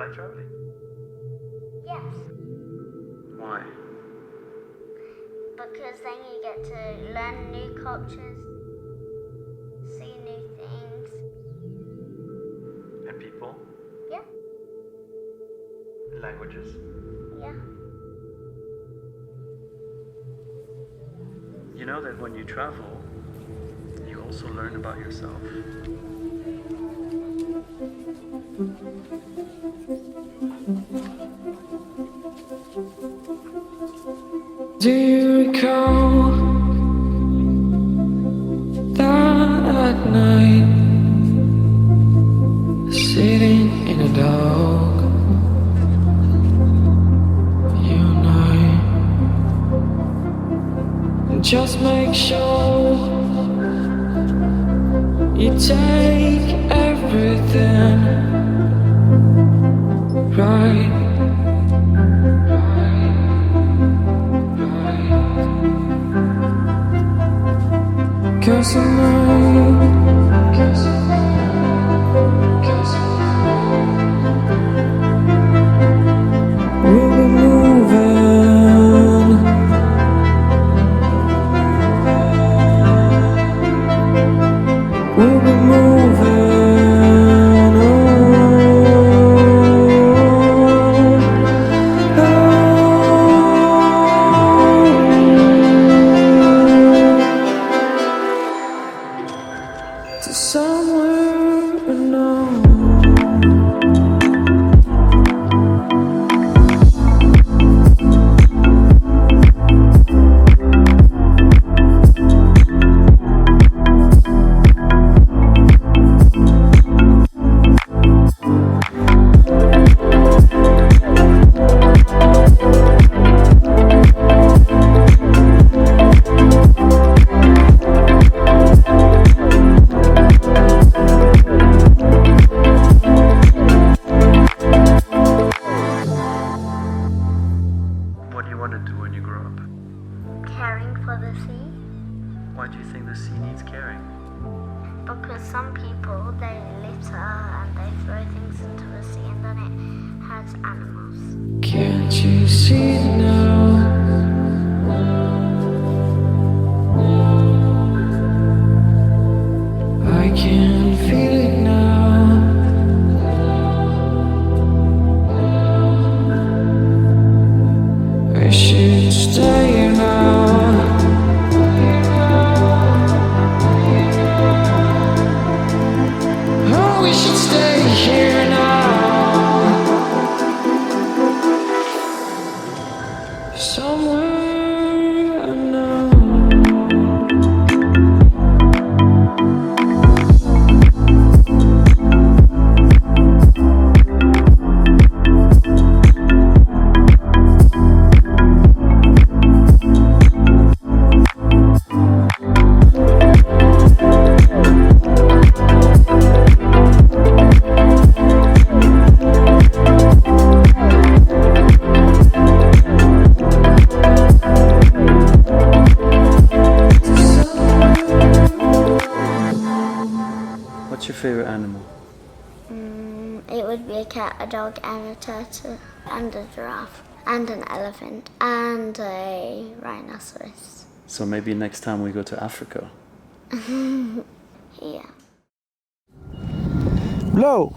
like traveling? Yes, Why? because then you get to learn new cultures, see new things. And people? Yeah, Languages? yeah. You know that when you travel, you also learn about yourself. Do you recall that night, sitting in the dark, you and I, just make sure you take everything right. Cause I know we'll be moving. We'll be moving to somewhere unknown. What do you want to do when you grow up? Caring for the sea, Why do you think the sea needs caring? because some people, they litter and they throw things into the sea and then it hurts animals. Can't you see it now? I can feel it now. I should stay here now. Oh, we should stay here now. Somewhere unknown. What's your favorite animal? It would be a cat, a dog, and a turtle, and a giraffe, and an elephant, and a rhinoceros. So maybe next time we go to Africa. Yeah. Blow!